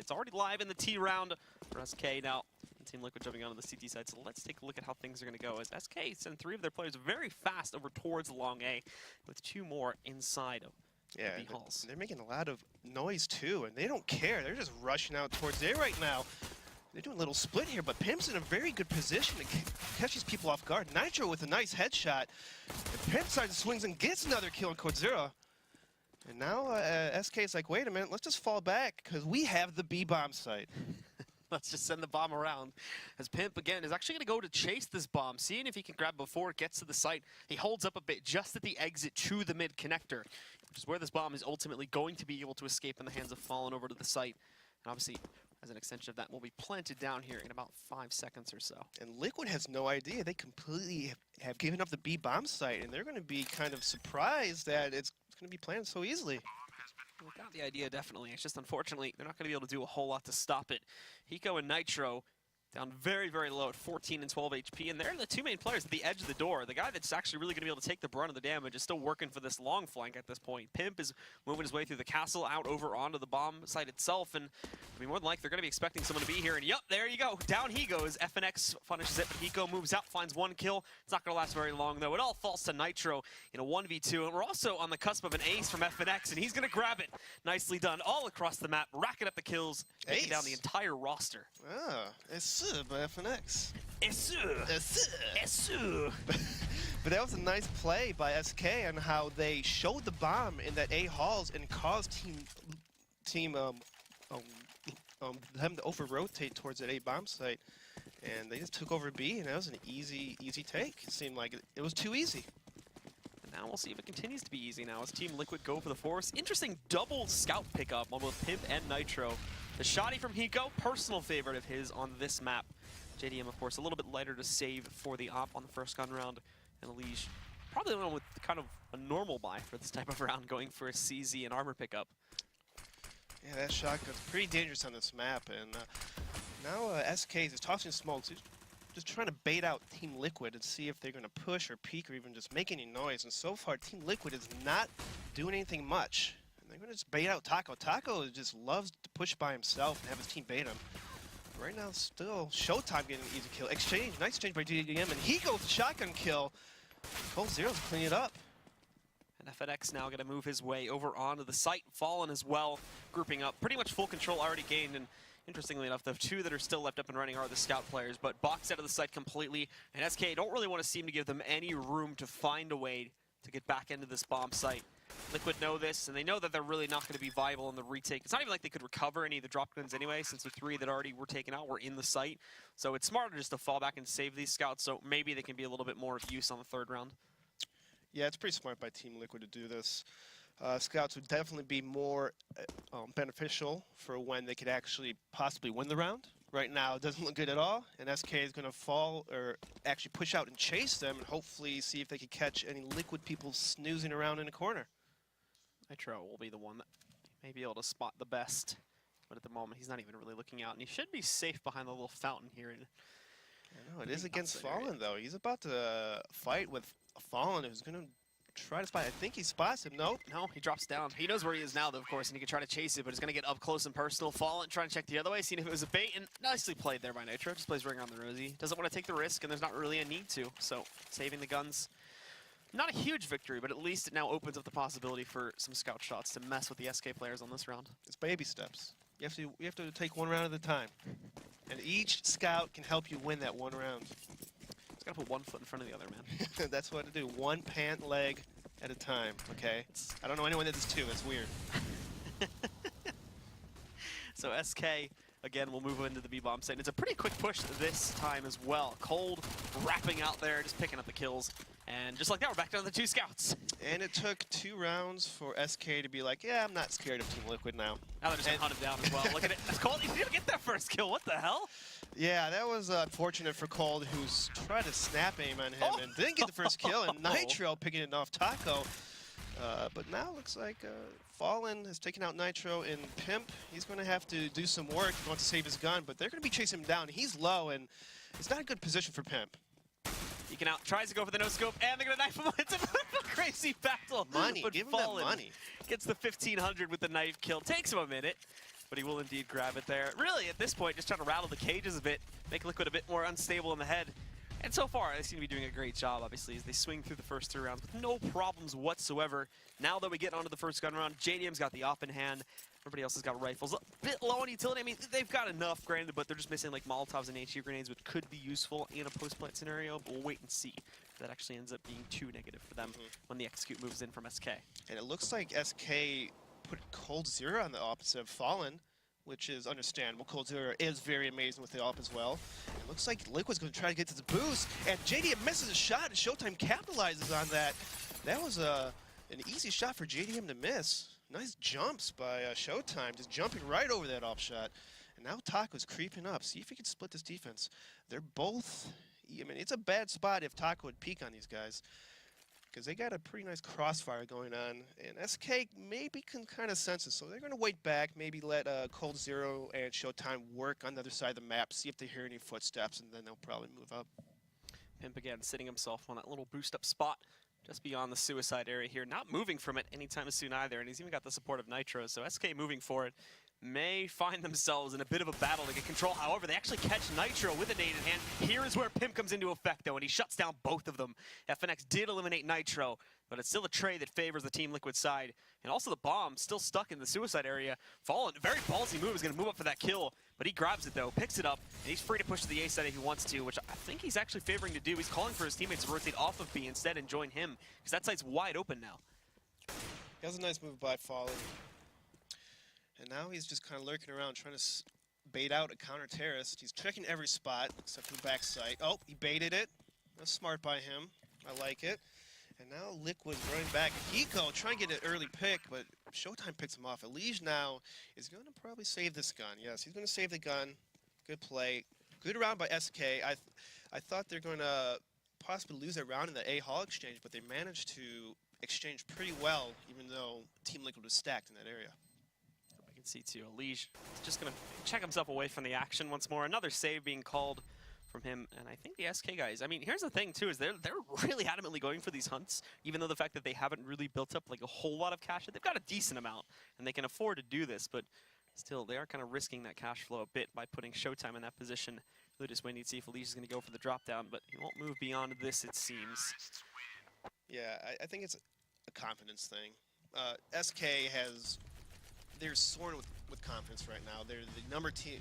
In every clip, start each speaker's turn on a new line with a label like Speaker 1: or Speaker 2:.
Speaker 1: It's already live in the T round for SK now. And Team Liquid jumping onto the CT side. So let's take a look at how things are going to go. As SK send 3 of their players very fast over towards long A, with 2 more inside of the B halls.
Speaker 2: They're making a lot of noise too, and they don't care. They're just rushing out towards A right now. They're doing a little split here, but Pimp's in a very good position to catch these people off guard. Nitro with a nice headshot. And Pimp sides swings and gets another kill on Code Zero. And now SK is like, wait a minute, let's just fall back, because we have the B-bomb site.
Speaker 1: Let's just send the bomb around. As Pimp, again, is actually going to go to chase this bomb, seeing if he can grab before it gets to the site. He holds up a bit just at the exit to the mid connector, which is where this bomb is ultimately going to be able to escape in the hands of Fallen over to the site. And obviously, as an extension of that, will be planted down here in about 5 seconds or so.
Speaker 2: And Liquid has no idea. They completely have given up the B-bomb site, and they're going to be kind of surprised that it's going to be planted so easily.
Speaker 1: We got the idea, definitely. It's just, unfortunately, they're not going to be able to do a whole lot to stop it. Hiko and Nitro down very, very low at 14 and 12 HP, and they're the 2 main players at the edge of the door. The guy that's actually really going to be able to take the brunt of the damage is still working for this long flank at this point. Pimp is moving his way through the castle, out over onto the bomb site itself, and I mean, more than likely, they're going to be expecting someone to be here, and yup, there you go. Down he goes. FNX finishes it, but Hiko moves out, finds 1 kill. It's not going to last very long, though. It all falls to Nitro in a 1v2, and we're also on the cusp of an ace from FNX, and he's going to grab it. Nicely done, all across the map, racking up the kills, taking down the entire roster.
Speaker 2: Ah, it's by FNX. But that was a nice play by SK on how they showed the bomb in that A halls and caused them to over-rotate towards that A bomb site. And they just took over B, and that was an easy take. It seemed like it was too easy.
Speaker 1: And now we'll see if it continues to be easy now as Team Liquid go for the force. Interesting double scout pickup on both Pimp and Nitro. The shotty from Hiko, personal favorite of his on this map. JDM, of course, a little bit lighter to save for the op on the first gun round. And Elige, probably the one with kind of a normal buy for this type of round, going for a CZ and armor pickup.
Speaker 2: Yeah, that shotgun's pretty dangerous on this map. And now SK is tossing smokes. Just trying to bait out Team Liquid and see if they're going to push or peek or even just make any noise. And so far, Team Liquid is not doing anything much. And they're going to just bait out Taco. Taco just loves to push by himself and have his team bait him. Right now, still Showtime getting an easy kill. Exchange, nice exchange by JDM, and he goes shotgun kill. Cold Zero's clean it up.
Speaker 1: And FNX now going to move his way over onto the site. Fallen as well, grouping up. Pretty much full control already gained, and interestingly enough, the 2 that are still left up and running are the scout players, but boxed out of the site completely. And SK don't really want to seem to give them any room to find a way to get back into this bomb site. Liquid know this, and they know that they're really not going to be viable in the retake. It's not even like they could recover any of the drop guns anyway, since the 3 that already were taken out were in the site. So it's smarter just to fall back and save these scouts, so maybe they can be a little bit more of use on the 3rd round.
Speaker 2: Yeah, it's pretty smart by Team Liquid to do this. Scouts would definitely be more beneficial for when they could actually possibly win the round. Right now, it doesn't look good at all, and SK is going to fall, or actually push out and chase them, and hopefully see if they can catch any Liquid people snoozing around in a corner.
Speaker 1: Nitro will be the one that may be able to spot the best, but at the moment, he's not even really looking out, and he should be safe behind the little fountain here.
Speaker 2: I know, it is against Fallen, though. He's about to fight with Fallen, who's going to try to spot. I think he spots him. Nope.
Speaker 1: No, he drops down. He knows where he is now, though, of course, and he can try to chase it, but he's going to get up close and personal. Fallen trying to check the other way, seeing if it was a bait, and nicely played there by Nitro. Just plays Ring on the Rosie. Doesn't want to take the risk, and there's not really a need to, so saving the guns. Not a huge victory, but at least it now opens up the possibility for some scout shots to mess with the SK players on this round.
Speaker 2: It's baby steps. You have to take 1 round at a time, and each scout can help you win that 1 round.
Speaker 1: Just gotta put 1 foot in front of the other, man.
Speaker 2: That's what to do. 1 pant leg at a time, okay? I don't know anyone that does 2. That's weird.
Speaker 1: So SK, again, will move into the B-bomb site. It's a pretty quick push this time as well. Cold wrapping out there, just picking up the kills. And just like that, we're back down to the 2 scouts.
Speaker 2: And it took 2 rounds for SK to be like, yeah, I'm not scared of Team Liquid now.
Speaker 1: Now they're just going to hunt him down as well. Look at it. Cold, he didn't get that first kill. What the hell?
Speaker 2: Yeah, that was unfortunate for Cold, who's tried to snap aim on him and didn't get the first kill. And Nitro picking it off Taco. But now it looks like Fallen has taken out Nitro, and Pimp, he's going to have to do some work if he wants to save his gun, but they're going to be chasing him down. He's low, and it's not a good position for Pimp.
Speaker 1: Deacon out, tries to go for the no-scope, and they're going to knife him. It's a crazy battle.
Speaker 2: Money,
Speaker 1: but
Speaker 2: give him
Speaker 1: Fallen
Speaker 2: that money.
Speaker 1: Gets the 1500 with the knife kill. Takes him a minute. but he will indeed grab it there. Really, at this point, just trying to rattle the cages a bit, make Liquid a bit more unstable in the head. And so far, they seem to be doing a great job, obviously, as they swing through the first 3 rounds with no problems whatsoever. Now that we get onto the first gun round, JDM's got the op in hand. Everybody else has got rifles. A bit low on utility. I mean, they've got enough, granted, but they're just missing like Molotovs and HE grenades, which could be useful in a post-plant scenario. But we'll wait and see if that actually ends up being too negative for them when the execute moves in from SK.
Speaker 2: And it looks like SK put Cold Zero on the opposite of Fallen, which is understandable. Cold Zero is very amazing with the op as well. It looks like Liquid's going to try to get to the boost, and JDM misses a shot, and Showtime capitalizes on that. That was an easy shot for JDM to miss. Nice jumps by Showtime, just jumping right over that op shot. And now Taco's creeping up. See if he can split this defense. They're both, I mean, it's a bad spot if Taco would peek on these guys, because they got a pretty nice crossfire going on. And SK maybe can kind of sense it, so they're going to wait back, maybe let Cold Zero and Showtime work on the other side of the map, see if they hear any footsteps, and then they'll probably move up.
Speaker 1: Pimp again sitting himself on that little boost up spot just beyond the suicide area here, not moving from it anytime soon either, and he's even got the support of Nitro, so SK moving for it may find themselves in a bit of a battle to get control. However, they actually catch Nitro with a nade in hand. Here is where Pimp comes into effect, though, and he shuts down both of them. FNX did eliminate Nitro, but it's still a trade that favors the Team Liquid side. And also the bomb still stuck in the suicide area. Fallen, very ballsy move, is going to move up for that kill, but he grabs it, though, picks it up, and he's free to push to the A side if he wants to, which I think he's actually favoring to do. He's calling for his teammates to rotate off of B instead and join him, because that side's wide open now.
Speaker 2: He has a nice move by Fallen. And now he's just kind of lurking around, trying to bait out a counter-terrorist. He's checking every spot, except for the back sight. Oh, he baited it. That's smart by him. I like it. And now Liquid's running back. Hiko trying to get an early pick, but Showtime picks him off. Elige now is going to probably save this gun. Yes, he's going to save the gun. Good play. Good round by SK. I thought they're going to possibly lose that round in the A-Hall exchange, but they managed to exchange pretty well, even though Team Liquid was stacked in that area.
Speaker 1: I can see too. Elige just going to check himself away from the action once more. Another save being called from him, and I think the SK guys, I mean, here's the thing too, is they're really adamantly going for these hunts, even though the fact that they haven't really built up like a whole lot of cash. They've got a decent amount, and they can afford to do this, but still, they are kind of risking that cash flow a bit by putting Showtime in that position. Really just waiting to see if Elige is going to go for the drop down, but he won't move beyond this, it seems.
Speaker 2: Yeah, I think it's a confidence thing. SK has, they're soaring with confidence right now. They're the number #1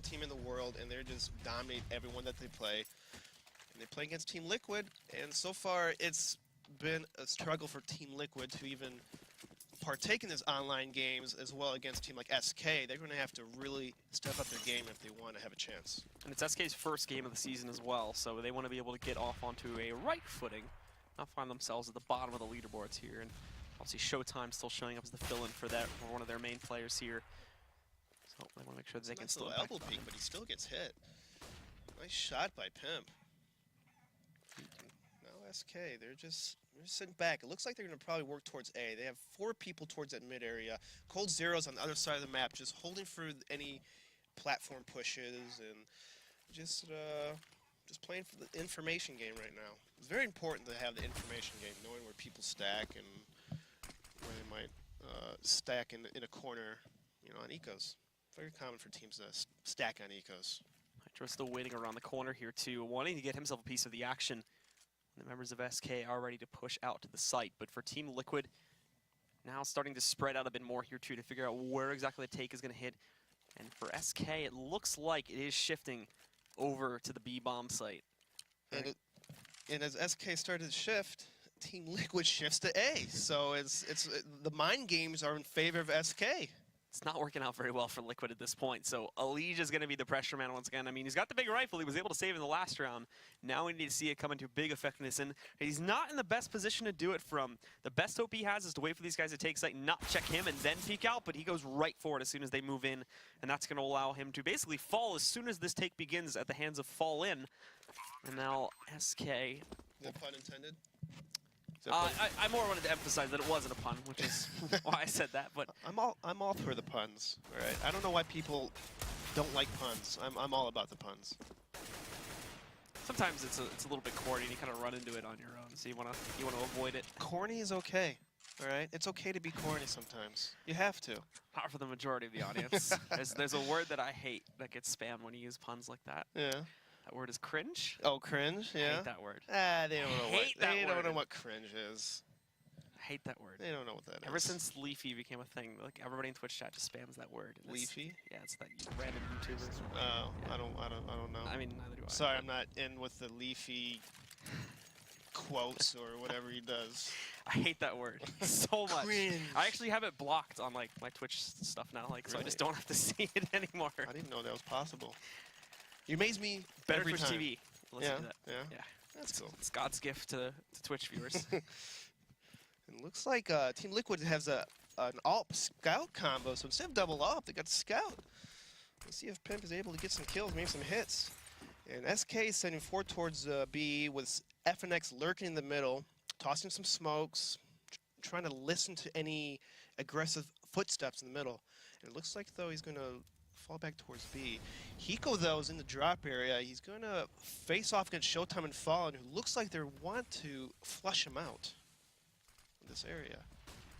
Speaker 2: team in the world, and they're just dominate everyone that they play. And they play against Team Liquid, and so far it's been a struggle for Team Liquid to even partake in these online games as well against a team like SK. They're going to have to really step up their game if they want to have a chance.
Speaker 1: And it's SK's first game of the season as well, so they want to be able to get off onto a right footing, not find themselves at the bottom of the leaderboards here. And obviously Showtime still showing up as the fill-in for one of their main players here. So they want to make sure that they can still impact
Speaker 2: elbow peek, but he still gets hit. Nice shot by Pimp. Now SK, they're just sitting back. It looks like they're going to probably work towards A. They have 4 people towards that mid area. Cold Zero's on the other side of the map, just holding for any platform pushes and just playing for the information game right now. It's very important to have the information game, knowing where people stack and where they might stack in a corner, you know, on ecos. Very common for teams to stack on ecos.
Speaker 1: Nitro's still waiting around the corner here too, wanting to get himself a piece of the action. The members of SK are ready to push out to the site, but for Team Liquid, now starting to spread out a bit more here too to figure out where exactly the take is going to hit. And for SK, it looks like it is shifting over to the B bomb site. Right?
Speaker 2: And as SK started to shift, Team Liquid shifts to A. So the mind games are in favor of SK.
Speaker 1: It's not working out very well for Liquid at this point, so Elige is going to be the pressure man once again. I mean, he's got the big rifle. He was able to save in the last round. Now we need to see it come into big effectiveness, and he's not in the best position to do it from. The best hope he has is to wait for these guys to take site and not check him and then peek out, but he goes right for it as soon as they move in, and that's going to allow him to basically fall as soon as this take begins at the hands of Fall In. And now SK...
Speaker 2: No pun intended?
Speaker 1: I more wanted to emphasize that it wasn't a pun, which is why I said that. But
Speaker 2: I'm all for the puns. All right, I don't know why people don't like puns. I'm all about the puns.
Speaker 1: Sometimes it's a little bit corny, and you kind of run into it on your own, so you wanna avoid it.
Speaker 2: Corny is okay. All right, it's okay to be corny sometimes. You have to.
Speaker 1: Not for the majority of the audience. there's a word that I hate that gets spammed when you use puns like that.
Speaker 2: Yeah.
Speaker 1: That word is cringe.
Speaker 2: Oh, cringe.
Speaker 1: I
Speaker 2: Yeah.
Speaker 1: hate that word.
Speaker 2: They don't know what.
Speaker 1: Hate that
Speaker 2: They don't
Speaker 1: word.
Speaker 2: know what cringe is.
Speaker 1: I hate that word.
Speaker 2: They don't know what that is.
Speaker 1: Ever since Leafy became a thing, like everybody in Twitch chat just spams that word. And
Speaker 2: Leafy.
Speaker 1: Yeah, it's that random YouTuber.
Speaker 2: Oh,
Speaker 1: Yeah.
Speaker 2: I don't know.
Speaker 1: I mean, neither do I.
Speaker 2: Sorry, I'm not in with the Leafy quotes or whatever he does.
Speaker 1: I hate that word so much.
Speaker 2: Cringe.
Speaker 1: I actually have it blocked on like my Twitch stuff now, like so I just don't have to see it anymore.
Speaker 2: I didn't know that was possible. You amaze me
Speaker 1: Better
Speaker 2: every
Speaker 1: Twitch
Speaker 2: time.
Speaker 1: TV. Listen to that.
Speaker 2: Yeah.
Speaker 1: Yeah,
Speaker 2: That's cool.
Speaker 1: it's God's gift to Twitch viewers.
Speaker 2: It looks like Team Liquid has an AWP Scout combo, so instead of double AWP, they got Scout. Let's see if Pimp is able to get some kills, maybe some hits. And SK is sending forward towards B with FNX lurking in the middle, tossing some smokes, trying to listen to any aggressive footsteps in the middle. And it looks like, though, he's going to fall back towards B. Hiko, though, is in the drop area. He's going to face off against Showtime and Fallen, who looks like they want to flush him out in this area.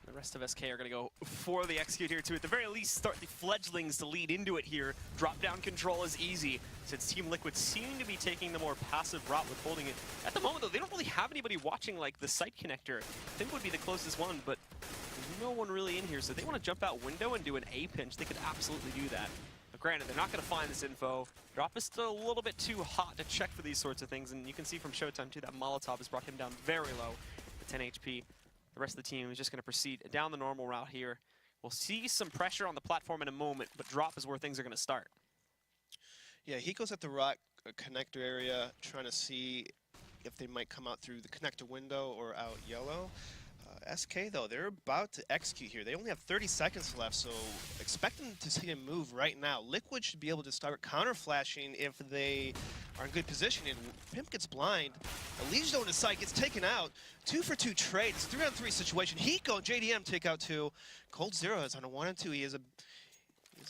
Speaker 1: The rest of SK are going to go for the execute here, to at the very least start the fledglings to lead into it here. Drop-down control is easy, since Team Liquid seem to be taking the more passive route with holding it. At the moment, though, they don't really have anybody watching, like, the site connector. I think would be the closest one, but there's no one really in here, so if they want to jump out window and do an A pinch, they could absolutely do that. But granted, they're not going to find this info. Drop is still a little bit too hot to check for these sorts of things, and you can see from Showtime, too, that Molotov has brought him down very low at 10 HP. The rest of the team is just going to proceed down the normal route here. We'll see some pressure on the platform in a moment, but drop is where things are going to start.
Speaker 2: Yeah, Hiko's at the rock connector area trying to see if they might come out through the connector window or out yellow. SK, though, they're about to execute here. They only have 30 seconds left, so expect them to see them move right now. Liquid should be able to start counter-flashing if they are in good position. And Pimp gets blind. Elysian in his sight gets taken out. 2-for-2 trade. It's a 3-on-3 situation. Hiko and JDM take out 2. Cold0 is on a 1-on-2. He has a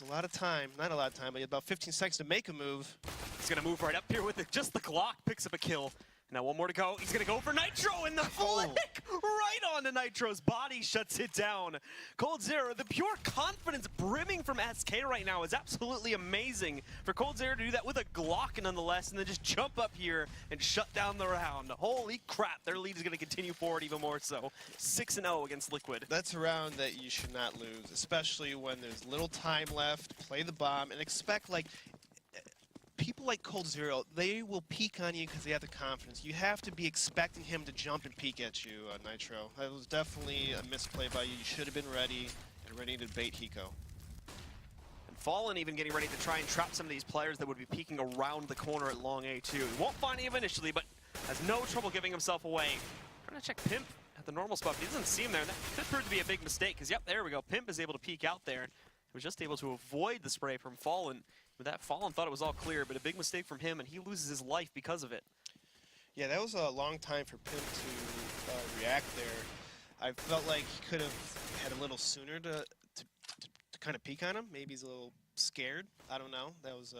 Speaker 2: lot of time. Not a lot of time, but he has about 15 seconds to make a move.
Speaker 1: He's going to move right up here with just the Glock. Picks up a kill. Now one more to go. He's going to go for Nitro, and the flick right onto Nitro's body shuts it down. Cold0, the pure confidence brimming from SK right now is absolutely amazing. For Cold0 to do that with a Glock nonetheless, and then just jump up here and shut down the round. Holy crap, their lead is going to continue forward even more so. 6-0 against Liquid.
Speaker 2: That's a round that you should not lose, especially when there's little time left. Play the bomb and expect, like, people like Cold0, they will peek on you because they have the confidence. You have to be expecting him to jump and peek at you, Nitro. That was definitely a misplay by you. You should have been ready and ready to bait Hiko.
Speaker 1: And Fallen even getting ready to try and trap some of these players that would be peeking around the corner at long A too. He won't find him initially, but has no trouble giving himself away. Trying to check Pimp at the normal spot. He doesn't see him there. And that could prove to be a big mistake because, yep, there we go. Pimp is able to peek out there. He was just able to avoid the spray from Fallen. With that, Fallen thought it was all clear, but a big mistake from him, and he loses his life because of it.
Speaker 2: Yeah, that was a long time for Pimp to react there. I felt like he could have had a little sooner to kind of peek on him. Maybe he's a little scared. I don't know. That was,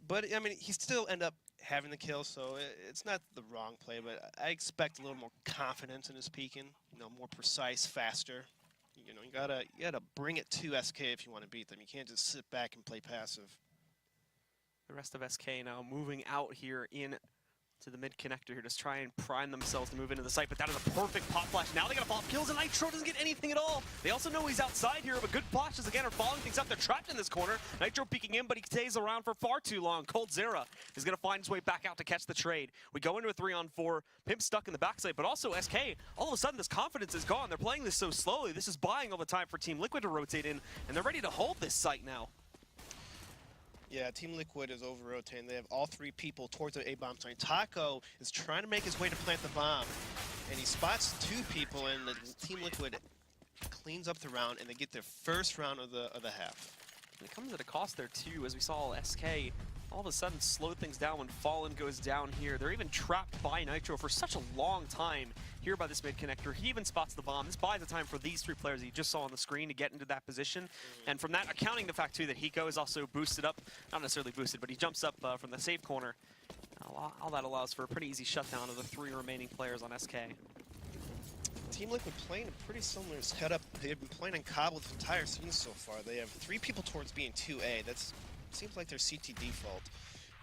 Speaker 2: but I mean, he still ended up having the kill, so it's not the wrong play. But I expect a little more confidence in his peeking. You know, more precise, faster. You know, you gotta bring it to SK if you want to beat them. You can't just sit back and play passive.
Speaker 1: The rest of SK now moving out here in to the mid connector here, just try and prime themselves to move into the site, but that is a perfect pop flash. Now they got to pop kills, and Nitro doesn't get anything at all. They also know he's outside here, but good flashes again are following things up. They're trapped in this corner. Nitro peeking in, but he stays around for far too long. Cold0 is going to find his way back out to catch the trade. We go into a 3-on-4. Pimp stuck in the backside, but also SK, all of a sudden this confidence is gone. They're playing this so slowly. This is buying all the time for Team Liquid to rotate in, and they're ready to hold this site now.
Speaker 2: Yeah, Team Liquid is over-rotating. They have all 3 people towards the A-bomb site. Taco is trying to make his way to plant the bomb, and he spots 2 people, and the Team Liquid cleans up the round, and they get their first round of the half.
Speaker 1: And it comes at a cost there too, as we saw SK all of a sudden slow things down when Fallen goes down here. They're even trapped by Nitro for such a long time here by this mid connector. He even spots the bomb. This buys the time for these 3 players that you just saw on the screen to get into that position. And from that, accounting the fact too that Hiko is also boosted up, not necessarily boosted, but he jumps up from the save corner. All that allows for a pretty easy shutdown of the 3 remaining players on SK.
Speaker 2: Team Liquid playing a pretty similar setup. They've been playing on Cobble this entire season so far. They have 3 people towards being 2A. That seems like their CT default.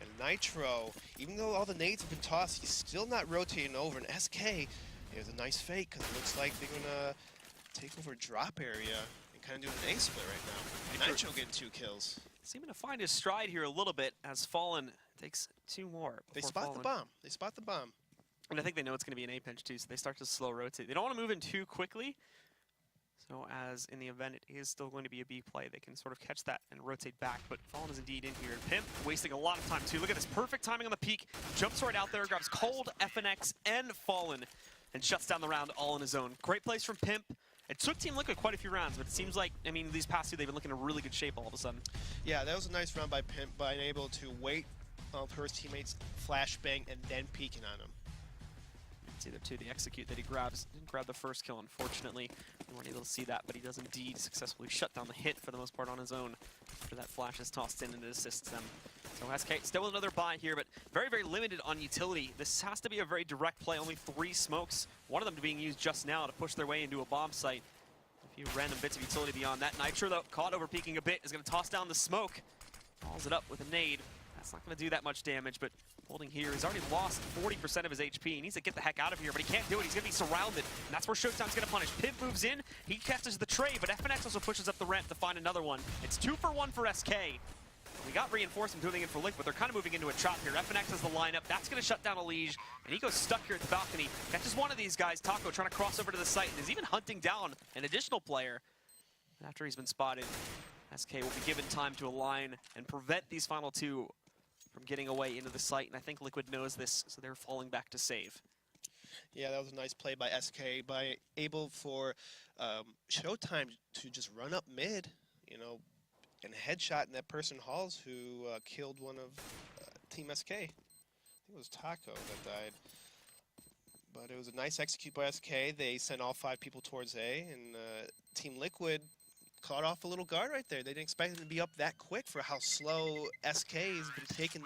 Speaker 2: And Nitro, even though all the nades have been tossed, he's still not rotating over. And SK, there's a nice fake, because it looks like they're going to take over drop area and kind of do an A split right now. Nitro getting 2 kills.
Speaker 1: Seeming to find his stride here a little bit as Fallen takes 2 more.
Speaker 2: They spot the bomb. They spot the bomb.
Speaker 1: And I think they know it's going to be an A pinch too, so they start to slow rotate. They don't want to move in too quickly. So as in the event it is still going to be a B play, they can sort of catch that and rotate back. But Fallen is indeed in here. And Pimp wasting a lot of time too. Look at this perfect timing on the peak. Jumps right out there, grabs Cold, FNX, and Fallen, and shuts down the round all on his own. Great plays from Pimp. It took Team Liquid quite a few rounds, but it seems like, I mean, these past 2, they've been looking in really good shape all of a sudden.
Speaker 2: Yeah, that was a nice round by Pimp, being able to wait for his teammates flashbang and then peeking on him.
Speaker 1: It's either 2 the execute that he grabs. Didn't grab the first kill, unfortunately. We weren't able to see that, but he does indeed successfully shut down the hit for the most part on his own after that flash is tossed in and it assists them. So SK still with another buy here, but very, very limited on utility. This has to be a very direct play. Only 3 smokes, one of them being used just now to push their way into a bomb site. A few random bits of utility beyond that. Nitro, though, caught over peeking a bit, is going to toss down the smoke. Follows it up with a nade. That's not going to do that much damage, but holding here, he's already lost 40% of his HP. He needs to get the heck out of here, but he can't do it. He's going to be surrounded, and that's where Showtime's going to punish. Pimp moves in, he catches the trade, but FNX also pushes up the ramp to find another one. It's 2 for 1 for SK. We got reinforcement moving in for Liquid. They're kind of moving into a trap here. FNX has the lineup. That's going to shut down Elige, and he goes stuck here at the balcony. Catches one of these guys, Taco, trying to cross over to the site, and is even hunting down an additional player. After he's been spotted, SK will be given time to align and prevent these final 2 from getting away into the site, and I think Liquid knows this, so they're falling back to save.
Speaker 2: Yeah, that was a nice play by SK, by able for Showtime to just run up mid, you know, and headshot in that person Halls who killed one of Team SK. I think it was Taco that died. But it was a nice execute by SK. They sent all 5 people towards A, and Team Liquid caught off a little guard right there. They didn't expect him to be up that quick for how slow SK has been taking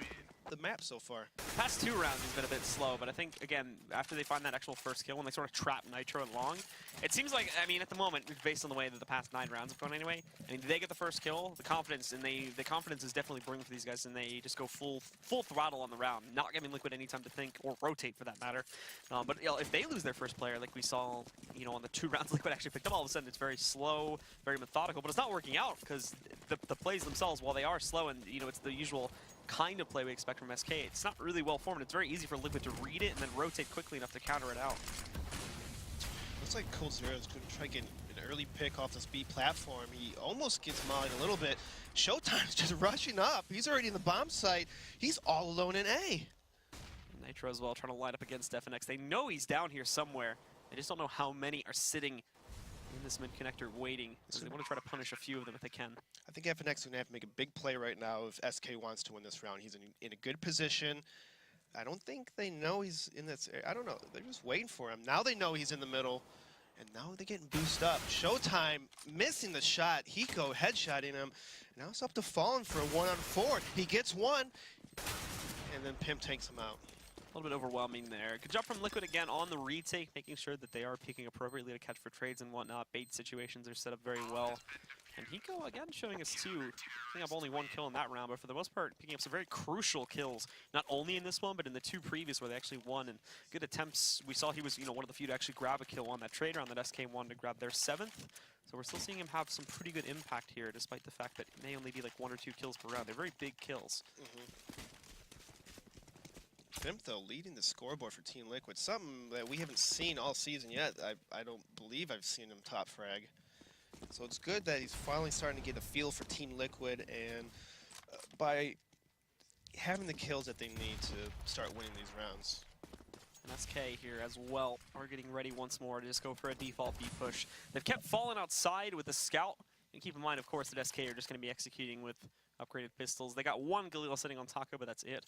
Speaker 2: the map so far.
Speaker 1: Past 2 rounds has been a bit slow, but I think, again, after they find that actual first kill, when they sort of trap Nitro and Long, it seems like, I mean, at the moment, based on the way that the past 9 rounds have gone anyway, I mean, they get the first kill, the confidence, and the confidence is definitely bringing for these guys, and they just go full throttle on the round, not giving Liquid any time to think, or rotate for that matter. But you know, if they lose their first player, like we saw, you know, on the 2 rounds Liquid actually picked up, all of a sudden it's very slow, very methodical, but it's not working out, because the plays themselves, while they are slow, and, you know, it's the usual kind of play we expect from SK, it's not really well formed. It's very easy for Liquid to read it and then rotate quickly enough to counter it out.
Speaker 2: Looks like Cold Zero is going to try to get an early pick off this B platform. He almost gets mollied a little bit. Showtime's just rushing up. He's already in the bomb site. He's all alone in A.
Speaker 1: Nitro as well, trying to line up against FNX. They know he's down here somewhere. They just don't know how many are sitting in this mid connector waiting. So they want to try to punish a few of them if they can.
Speaker 2: I think FNX is going to have to make a big play right now if SK wants to win this round. He's in a good position. I don't think they know he's in this area. I don't know. They're just waiting for him. Now they know he's in the middle, and now they're getting boosted up. Showtime missing the shot. Hiko headshotting him. Now it's up to Fallen for a 1-on-4. He gets one, and then Pimp takes him out.
Speaker 1: A little bit overwhelming there. Good job from Liquid again on the retake, making sure that they are peeking appropriately to catch for trades and whatnot. Bait situations are set up very well. And Hiko, again, showing us 2. Picking up only 1 kill in that round, but for the most part, picking up some very crucial kills. Not only in this one, but in the 2 previous where they actually won. And good attempts. We saw he was, you know, one of the few to actually grab a kill on that trade round that SK won to grab their 7th. So we're still seeing him have some pretty good impact here, despite the fact that it may only be like 1 or 2 kills per round. They're very big kills.
Speaker 2: Pimp, though, leading the scoreboard for Team Liquid. Something that we haven't seen all season yet. I don't believe I've seen him top frag. So it's good that he's finally starting to get a feel for Team Liquid, and by having the kills that they need to start winning these rounds.
Speaker 1: And SK here as well are getting ready once more to just go for a default B push. They've kept Fallen outside with the scout. And keep in mind, of course, that SK are just going to be executing with upgraded pistols. They got 1 Galil sitting on Taco, but that's it.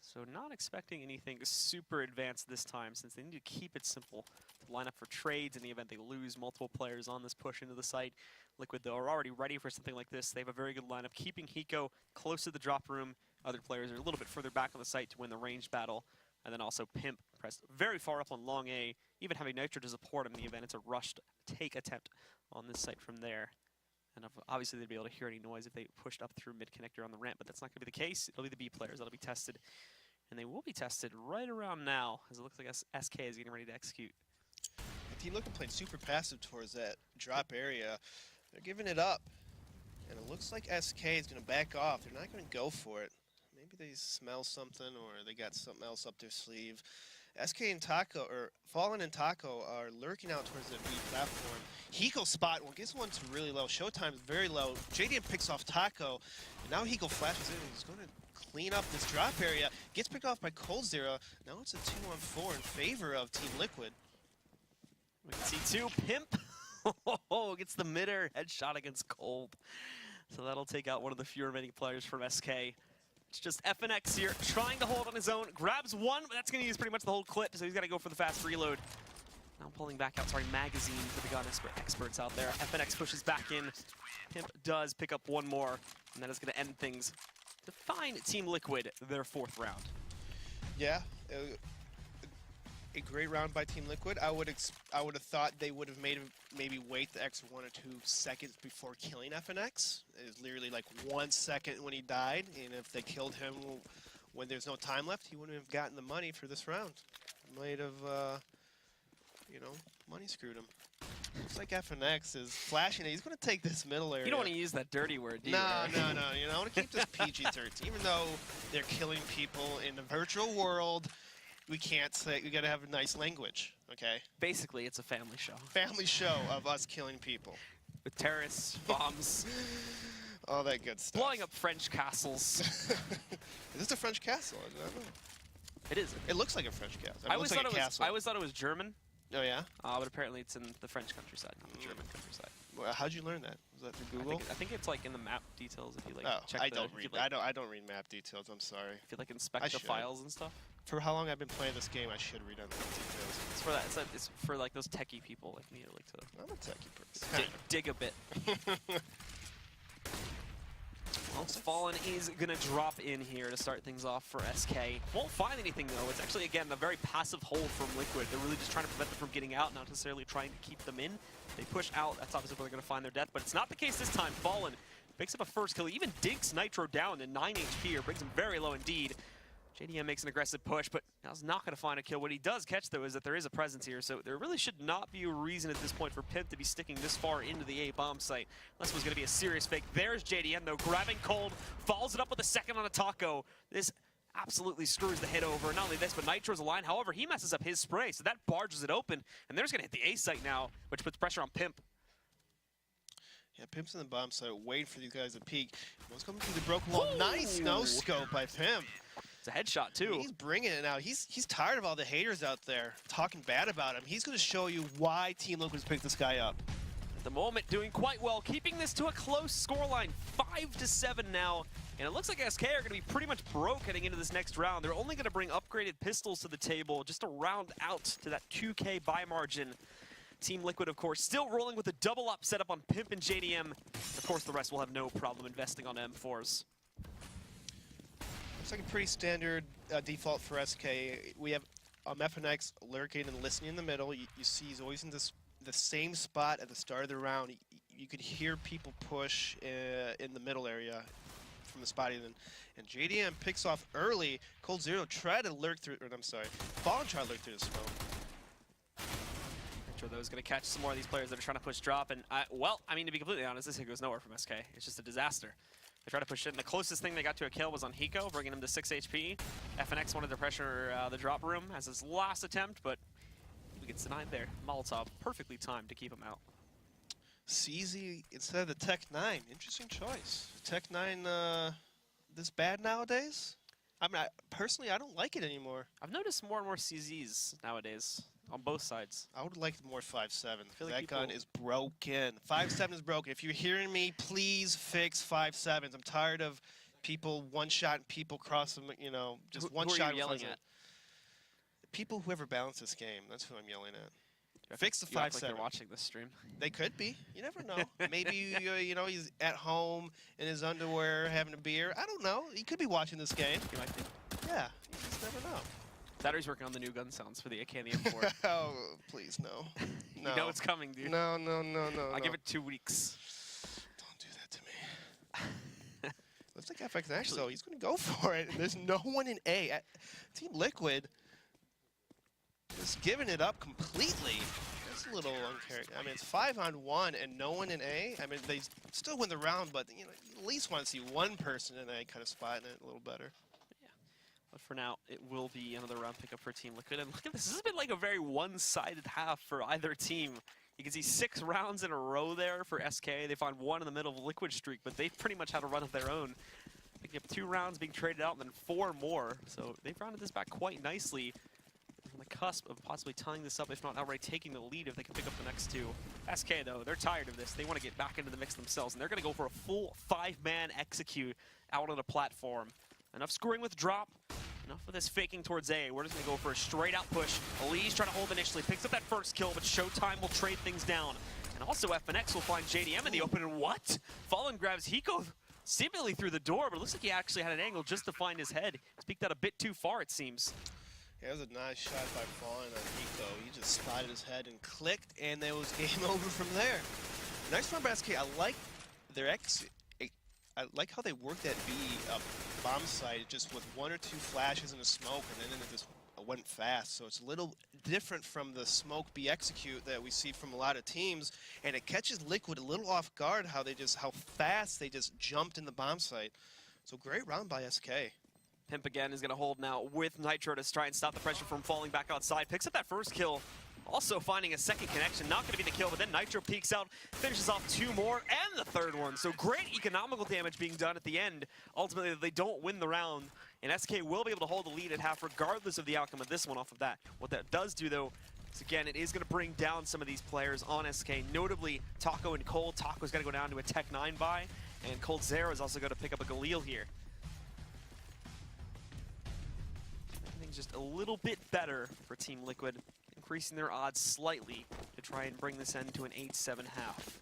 Speaker 1: So not expecting anything super advanced this time, since they need to keep it simple. Line up for trades in the event they lose multiple players on this push into the site. Liquid, though, are already ready for something like this. They have a very good lineup, keeping Hiko close to the drop room. Other players are a little bit further back on the site to win the ranged battle. And then also Pimp pressed very far up on long A, even having Nitro to support him in the event it's a rushed take attempt on this site from there. And obviously they'd be able to hear any noise if they pushed up through mid-connector on the ramp, but that's not going to be the case. It'll be the B players that'll be tested. And they will be tested right around now, as it looks like SK is getting ready to execute.
Speaker 2: The Team Liquid played super passive towards that drop area. They're giving it up. And it looks like SK is going to back off. They're not going to go for it. Maybe they smell something or they got something else up their sleeve. SK and Taco, or Fallen and Taco, are lurking out towards the B platform. Hiko spot one, gets one to really low. Showtime's very low. JDM picks off Taco, and now Hiko flashes in. He's going to clean up this drop area. Gets picked off by Cold Zero. Now it's a 2-on-4 in favor of Team Liquid.
Speaker 1: We can see two. Pimp gets the mid-air headshot against Cold. So that'll take out one of the few remaining players from SK. It's just FNX here, trying to hold on his own. Grabs one, but that's going to use pretty much the whole clip, so he's got to go for the fast reload. Now pulling back out, magazine for the gun experts out there. FNX pushes back in. Pimp does pick up one more, and that is going to end things. Define Team Liquid their 4th round.
Speaker 2: Yeah, a great round by Team Liquid. I would have thought they would have maybe wait the extra 1 or 2 seconds before killing FNX. It was literally like 1 second when he died, and if they killed him when there's no time left, he wouldn't have gotten the money for this round. Might have, you know, money screwed him. Looks like FNX is flashing it. He's going to take this middle area.
Speaker 1: You don't want to use that dirty word, do you?
Speaker 2: No. You know, I want to keep this PG-13. Even though they're killing people in the virtual world, we can't say, we gotta have a nice language, okay?
Speaker 1: Basically, it's a family show.
Speaker 2: Family show of us killing people.
Speaker 1: With terrorists, bombs.
Speaker 2: All that good stuff.
Speaker 1: Blowing up French castles.
Speaker 2: Is this a French castle? I don't know.
Speaker 1: It is.
Speaker 2: It looks like a French castle.
Speaker 1: I always thought it was German.
Speaker 2: Oh, yeah?
Speaker 1: But apparently it's in the French countryside, not the German countryside.
Speaker 2: Well, how'd you learn that? Was that through Google?
Speaker 1: I think it's like in the map details if you like check
Speaker 2: I don't read map details, I'm sorry.
Speaker 1: If you like inspect the files and stuff.
Speaker 2: For how long I've been playing this game, I should read on the details.
Speaker 1: It's for that. It's for like those techie people like me who like to.
Speaker 2: I'm a techie person.
Speaker 1: Dig a bit. Well, Fallen is gonna drop in here to start things off for SK. Won't find anything though. It's actually again a very passive hold from Liquid. They're really just trying to prevent them from getting out, not necessarily trying to keep them in. They push out. That's obviously where they're gonna find their death, but it's not the case this time. Fallen picks up a first kill. He even dinks Nitro down to 9 HP, or brings him very low indeed. JDM makes an aggressive push, but now's not going to find a kill. What he does catch, though, is that there is a presence here, so there really should not be a reason at this point for Pimp to be sticking this far into the A bomb site, unless it was going to be a serious fake. There's JDM, though, grabbing Cold, follows it up with a second on a Taco. This absolutely screws the hit over. Not only this, but Nitro's aligned. However, he messes up his spray, so that barges it open, and they're just going to hit the A site now, which puts pressure on Pimp.
Speaker 2: Yeah, Pimp's in the bomb site, waiting for these guys to peek. One's coming through the broken wall. Nice no-scope by Pimp.
Speaker 1: It's a headshot, too.
Speaker 2: He's bringing it now. He's tired of all the haters out there talking bad about him. He's going to show you why Team Liquid's picked this guy up.
Speaker 1: At the moment, doing quite well, keeping this to a close scoreline, 5-7 now. And it looks like SK are going to be pretty much broke heading into this next round. They're only going to bring upgraded pistols to the table just to round out to that 2K buy margin. Team Liquid, of course, still rolling with a double up setup on Pimp and JDM. Of course, the rest will have no problem investing on M4s.
Speaker 2: Looks like a pretty standard default for SK. We have FNX lurking and listening in the middle. You see he's always in the same spot at the start of the round. You could hear people push in the middle area from the spot even. And JDM picks off early. Cold Zero tried to lurk through, or I'm sorry, Fallen tried to lurk through the smoke.
Speaker 1: Nitro, though, is going to catch some more of these players that are trying to push drop. And, well, I mean, to be completely honest, this hit goes nowhere from SK. It's just a disaster. They try to push in. The closest thing they got to a kill was on Hiko, bringing him to 6 HP. FNX wanted to pressure the drop room as his last attempt, but he gets denied there. Molotov, perfectly timed to keep him out.
Speaker 2: CZ instead of the Tech 9. Interesting choice. Tech 9 this bad nowadays? I mean, personally, I don't like it anymore.
Speaker 1: I've noticed more and more CZs nowadays on both sides.
Speaker 2: I would like more 5.7.
Speaker 1: Like
Speaker 2: that gun is broken. 5.7 is broken. If you're hearing me, please fix 5.7s. I'm tired of people one-shotting people cross them, you know, just one-shot.
Speaker 1: Who are you yelling at?
Speaker 2: People who ever balance this game. That's who I'm yelling at. Fix the 5.7.
Speaker 1: Like they're watching this stream.
Speaker 2: They could be. You never know. Maybe you know, he's at home in his underwear having a beer. I don't know. He could be watching this game.
Speaker 1: He might be.
Speaker 2: Yeah, you just never know.
Speaker 1: Battery's working on the new gun sounds for the AK and the M4.
Speaker 2: Oh, please, no. No.
Speaker 1: You know it's coming, dude.
Speaker 2: No.
Speaker 1: I'll give it 2 weeks.
Speaker 2: Don't do that to me. Looks like FXX, so he's going to go for it. There's no one in A. Team Liquid just giving it up completely. That's a little uncharacteristic. I mean, it's 5-on-1 and no one in A. I mean, they still win the round, but you at least want to see one person in A kind of spotting it a little better.
Speaker 1: Yeah. But for now, it will be another round pickup for Team Liquid. And look at this. This has been like a very one-sided half for either team. You can see 6 rounds in a row there for SK. They find 1 in the middle of a Liquid streak, but they've pretty much had a run of their own. They have 2 rounds being traded out and then 4 more. So they've rounded this back quite nicely. On the cusp of possibly tying this up, if not outright taking the lead if they can pick up the next 2. SK, though, they're tired of this. They want to get back into the mix themselves, and they're going to go for a full 5-man execute out on a platform. Enough screwing with drop. Enough of this faking towards A. We're just going to go for a straight-out push. Ali's trying to hold initially. Picks up that first kill, but Showtime will trade things down. And also, FNX will find JDM in the open. And what? Fallen grabs Hiko seemingly through the door, but it looks like he actually had an angle just to find his head. He's peeked out a bit too far, it seems.
Speaker 2: Yeah, it was a nice shot by Fallen on Hiko. He just spotted his head and clicked, and there was game over from there. Nice run by SK. I like their I like how they worked that B bomb site just with 1 or 2 flashes in the smoke, and then it just went fast. So it's a little different from the smoke B execute that we see from a lot of teams, and it catches Liquid a little off guard how fast they just jumped in the bomb site. So great round by SK.
Speaker 1: Pimp again is going to hold now with Nitro to try and stop the pressure from falling back outside. Picks up that first kill. Also finding a second connection. Not going to be the kill, but then Nitro peeks out, finishes off 2 more, and the third one. So great economical damage being done at the end. Ultimately, they don't win the round, and SK will be able to hold the lead at half regardless of the outcome of this one off of that. What that does do, though, is again, it is going to bring down some of these players on SK, notably Taco and Cole. Taco's got to go down to a Tech 9 buy, and Cold Zero is also going to pick up a Galil here. Just a little bit better for Team Liquid, increasing their odds slightly to try and bring this end to an 8-7 half.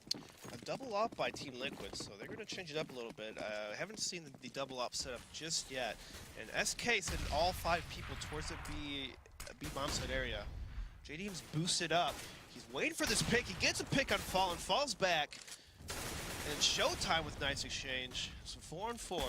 Speaker 2: A double op by Team Liquid, so they're going to change it up a little bit. I haven't seen the double op setup just yet. And SK sent all 5 people towards the B bomb site area. JDM's boosted up. He's waiting for this pick. He gets a pick on Fallen, falls back. And Showtime with nice exchange. So 4-on-4.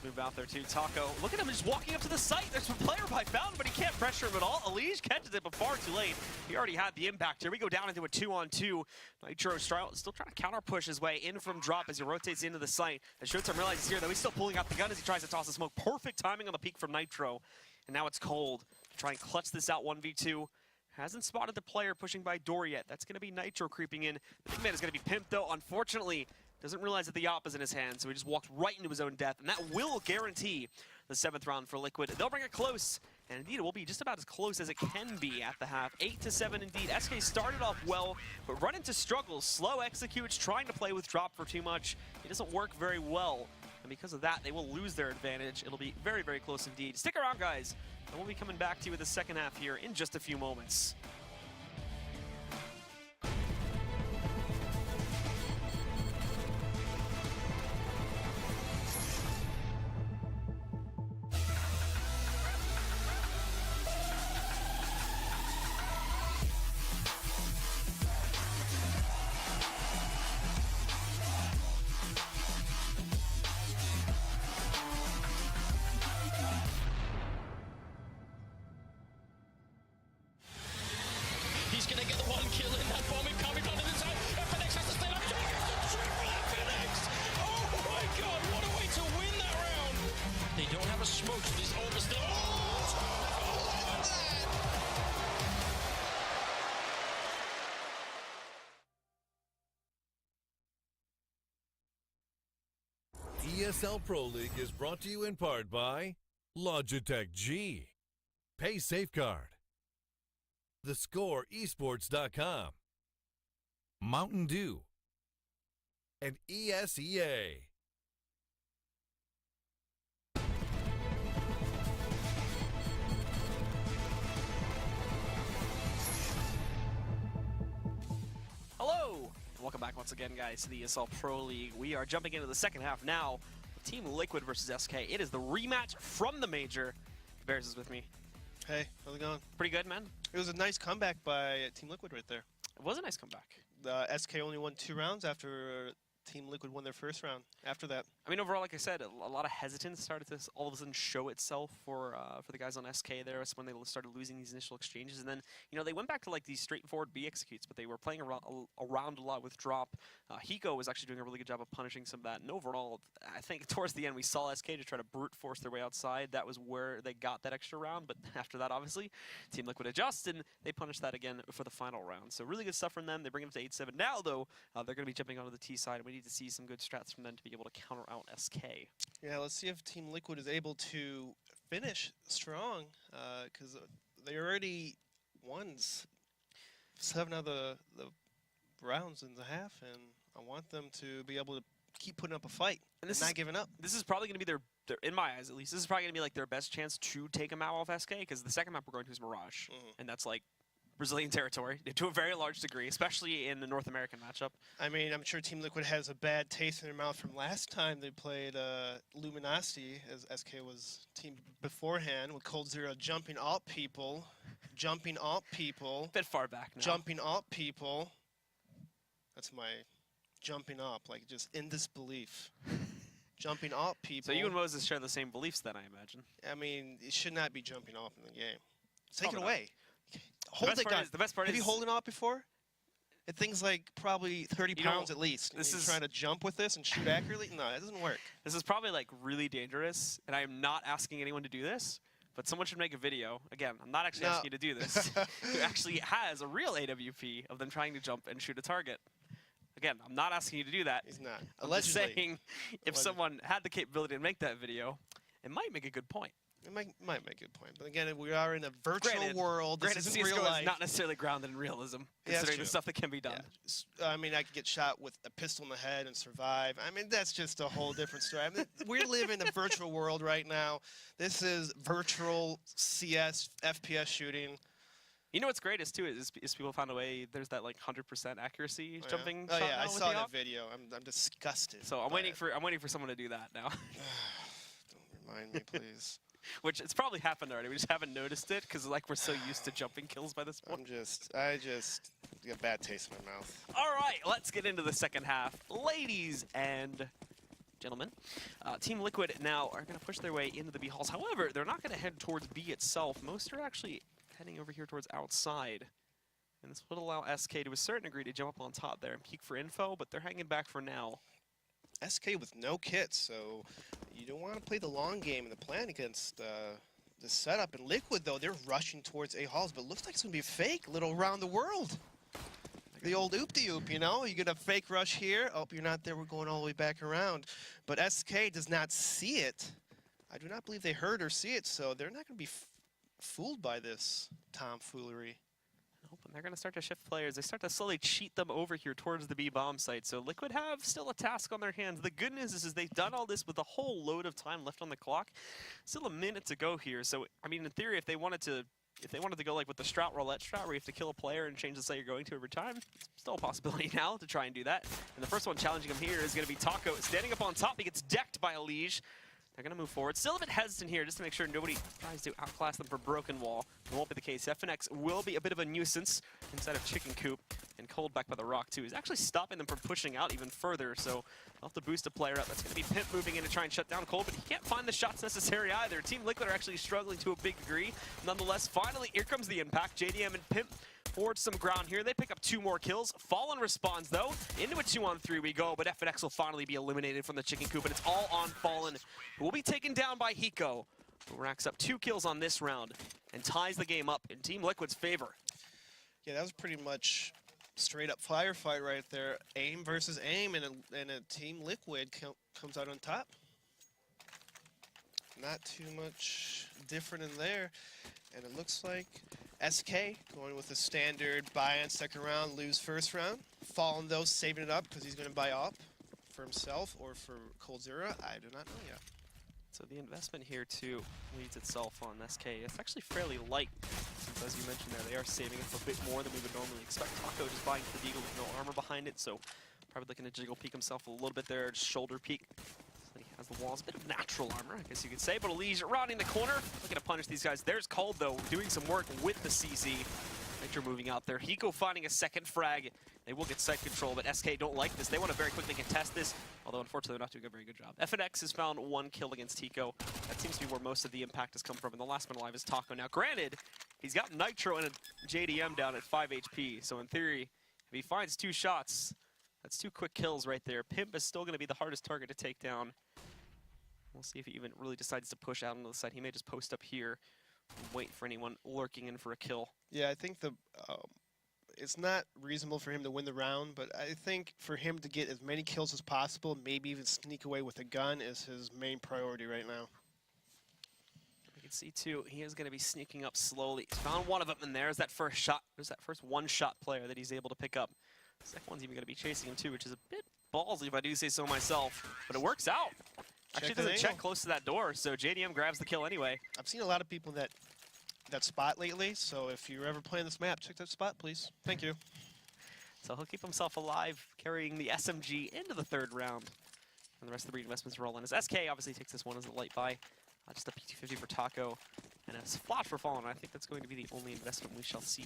Speaker 1: Move out there too. Taco, look at him just walking up to the site. There's a player by Fountain, but he can't pressure him at all. Elige catches it, but far too late. He already had the impact here. We go down into a 2-on-2. Nitro still trying to counter push his way in from drop as he rotates into the site. As Showtime realizes here, though, he's still pulling out the gun as he tries to toss the smoke. Perfect timing on the peak from Nitro. And now it's Cold to try and clutch this out 1v2. Hasn't spotted the player pushing by door yet. That's going to be Nitro creeping in. The big man is going to be Pimp, though. Unfortunately, doesn't realize that the op is in his hand, so he just walked right into his own death, and that will guarantee the 7th round for Liquid. They'll bring it close, and indeed it will be just about as close as it can be at the half. 8-7 indeed. SK started off well, but run into struggles. Slow executes, trying to play with drop for too much. It doesn't work very well, and because of that, they will lose their advantage. It'll be very, very close indeed. Stick around, guys, and we'll be coming back to you with the second half here in just a few moments.
Speaker 3: He's gonna get the 1 kill in that bomb coming onto the side. FNX has to stay up. FNX! Oh my god, what a way to win that round! They don't have a smoke, so this ult is still.
Speaker 4: ESL Pro League is brought to you in part by Logitech G, Pay Safeguard, TheScoreEsports.com, Mountain Dew, and ESEA.
Speaker 1: Hello, and welcome back once again, guys, to the ESL Pro League. We are jumping into the second half now with Team Liquid versus SK. It is the rematch from the Major. Bears is with me.
Speaker 2: Hey, how's it going?
Speaker 1: Pretty good, man.
Speaker 2: It was a nice comeback by Team Liquid right there.
Speaker 1: It was a nice comeback.
Speaker 2: SK only won 2 rounds after Team Liquid won their first round. After that,
Speaker 1: I mean, overall, like I said, a lot of hesitance started to all of a sudden show itself for the guys on SK there. That's when they started losing these initial exchanges. And then, you know, they went back to like these straightforward B executes, but they were playing around a lot with drop. Hiko was actually doing a really good job of punishing some of that. And overall, I think towards the end, we saw SK to try to brute force their way outside. That was where they got that extra round. But after that, obviously, Team Liquid adjusted, and they punished that again for the final round. So really good stuff from them. They bring them to 8-7. Now, though, they're going to be jumping onto the T side, and we need to see some good strats from them to be able to counter out SK.
Speaker 2: yeah, let's see if Team Liquid is able to finish strong, because they already won 7 of the rounds in the half, and I want them to be able to keep putting up a fight and not giving up.
Speaker 1: This is probably going to be their, in my eyes at least, this is probably going to be like their best chance to take a map off SK, because the second map we're going to is Mirage, and that's like Brazilian territory to a very large degree, especially in the North American matchup.
Speaker 2: I mean, I'm sure Team Liquid has a bad taste in their mouth from last time they played Luminosity, as SK was team beforehand, with Cold Zero jumping up people,
Speaker 1: A bit far back now.
Speaker 2: jumping up people. That's my jumping up, like just in disbelief. Jumping up people.
Speaker 1: So you and Moses share the same beliefs then, I imagine.
Speaker 2: I mean, it should not be jumping up in the game. Take it
Speaker 1: Probably
Speaker 2: away. Hold it, guys.
Speaker 1: The best part
Speaker 2: Have
Speaker 1: is
Speaker 2: you holding up before? It thing's like probably 30
Speaker 1: You know,
Speaker 2: pounds at least.
Speaker 1: this
Speaker 2: You're
Speaker 1: is-
Speaker 2: trying to jump with this and shoot accurately? No, that doesn't work.
Speaker 1: This is probably like really dangerous, and I am not asking anyone to do this, but someone should make a video. Again, I'm not actually
Speaker 2: No.
Speaker 1: asking you to do this. Who actually has a real AWP of them trying to jump and shoot a target. Again, I'm not asking you to do that.
Speaker 2: He's not.
Speaker 1: I'm just
Speaker 2: Allegedly.
Speaker 1: saying, if
Speaker 2: Allegedly.
Speaker 1: someone had the capability to make that video, it might make a good point.
Speaker 2: It might make a good point. But again, we are in a virtual world. This
Speaker 1: Granted,
Speaker 2: isn't real
Speaker 1: CSGO
Speaker 2: life.
Speaker 1: is not necessarily grounded in realism,
Speaker 2: Yeah, that's
Speaker 1: considering the
Speaker 2: true.
Speaker 1: stuff that can be done.
Speaker 2: Yeah. I mean, I could get shot with a pistol in the head and survive. I mean, that's just a whole different story. I mean, we live in a virtual world right now. This is virtual CS, FPS shooting.
Speaker 1: You know what's greatest too is people found a way. There's that like 100% accuracy
Speaker 2: Oh,
Speaker 1: jumping.
Speaker 2: Oh
Speaker 1: shot
Speaker 2: yeah,
Speaker 1: now
Speaker 2: I
Speaker 1: with
Speaker 2: saw
Speaker 1: the
Speaker 2: that
Speaker 1: op.
Speaker 2: video. I'm disgusted.
Speaker 1: So I'm
Speaker 2: by
Speaker 1: waiting
Speaker 2: it.
Speaker 1: for someone to do that now.
Speaker 2: Don't remind me, please.
Speaker 1: Which it's probably happened already. We just haven't noticed it because like we're so used to jumping kills by this point.
Speaker 2: I just get a bad taste in my mouth.
Speaker 1: All right, let's get into the second half, ladies and gentlemen. Team Liquid now are going to push their way into the B halls. However, they're not going to head towards B itself. Most are actually heading over here towards outside. And this would allow SK to a certain degree to jump up on top there and peek for info, but they're hanging back for now.
Speaker 2: SK with no kits, so you don't want to play the long game and the plan against the setup. And Liquid, though, they're rushing towards A halls, but it looks like it's going to be a fake little around the world. The old oop-de-oop, you know? You get a fake rush here. Oh, you're not there. We're going all the way back around. But SK does not see it. I do not believe they heard or see it, so they're not going to be fooled by this tomfoolery.
Speaker 1: Nope, and they're going to start to shift players. They start to slowly cheat them over here towards the B bomb site. So Liquid have still a task on their hands. The good news is they've done all this with a whole load of time left on the clock. Still a minute to go here. So I mean, in theory, if they wanted to go like with the Strout roulette strat, where you have to kill a player and change the site you're going to every time, it's still a possibility now to try and do that. And the first one challenging him here is going to be Taco, standing up on top. He gets decked by a Liege. They're going to move forward. Still a bit hesitant here just to make sure nobody tries to outclass them for Broken Wall. It won't be the case. FNX will be a bit of a nuisance inside of Chicken Coop. And Cold back by the Rock, too. He's actually stopping them from pushing out even further. So they'll have to boost a player up. That's going to be Pimp moving in to try and shut down Cold. But he can't find the shots necessary either. Team Liquid are actually struggling to a big degree. Nonetheless, finally, here comes the impact. JDM and Pimp forge some ground here. They pick up 2 more kills. Fallen responds, though. Into a 2-on-3 we go, but FNX will finally be eliminated from the Chicken Coop, and it's all on Fallen, who will be taken down by Hiko, who racks up 2 kills on this round and ties the game up in Team Liquid's favor.
Speaker 2: Yeah, that was pretty much straight up firefight right there. Aim versus aim, and a Team Liquid comes out on top. Not too much different in there. And it looks like SK going with a standard buy in second round, lose first round. Fallen, though, saving it up because he's going to buy up for himself or for Cold Zero. I do not know yet.
Speaker 1: So the investment here, too, leads itself on SK. It's actually fairly light, since, as you mentioned there, they are saving up a bit more than we would normally expect. Taco just buying for Deagle with no armor behind it, so probably looking to jiggle peek himself a little bit there, just shoulder peek. So he Has the walls, a bit of natural armor, I guess you could say, but Elige rounding the corner, looking to punish these guys. There's Cold, though, doing some work with the CZ. Nitro moving out there. Hiko finding a second frag. They will get site control, but SK don't like this. They want to very quickly contest this, although unfortunately they're not doing a very good job. FNX has found 1 kill against Hiko. That seems to be where most of the impact has come from, and the last man alive is Taco. Now, granted, he's got Nitro and a JDM down at 5 HP, so in theory, if he finds 2 shots, that's 2 quick kills right there. Pimp is still going to be the hardest target to take down. We'll see if he even really decides to push out onto the side. He may just post up here and wait for anyone lurking in for a kill.
Speaker 2: Yeah, I think it's not reasonable for him to win the round, but I think for him to get as many kills as possible, maybe even sneak away with a gun, is his main priority right now.
Speaker 1: You can see, too, he is going to be sneaking up slowly. He's found one of them, and there's that first shot. There's that first one-shot player that he's able to pick up. The second one's even going to be chasing him, too, which is a bit ballsy, if I do say so myself. But it works out. Actually doesn't check close to that door, so JDM grabs the kill anyway.
Speaker 2: I've seen a lot of people that spot lately, so if you're ever playing this map, check that spot, please. Thank you.
Speaker 1: So he'll keep himself alive, carrying the SMG into the 3rd round. And the rest of the reinvestments roll in. As SK obviously takes this one as a light buy. Just a P250 for Taco, and a Splat for Fallen. I think that's going to be the only investment we shall see.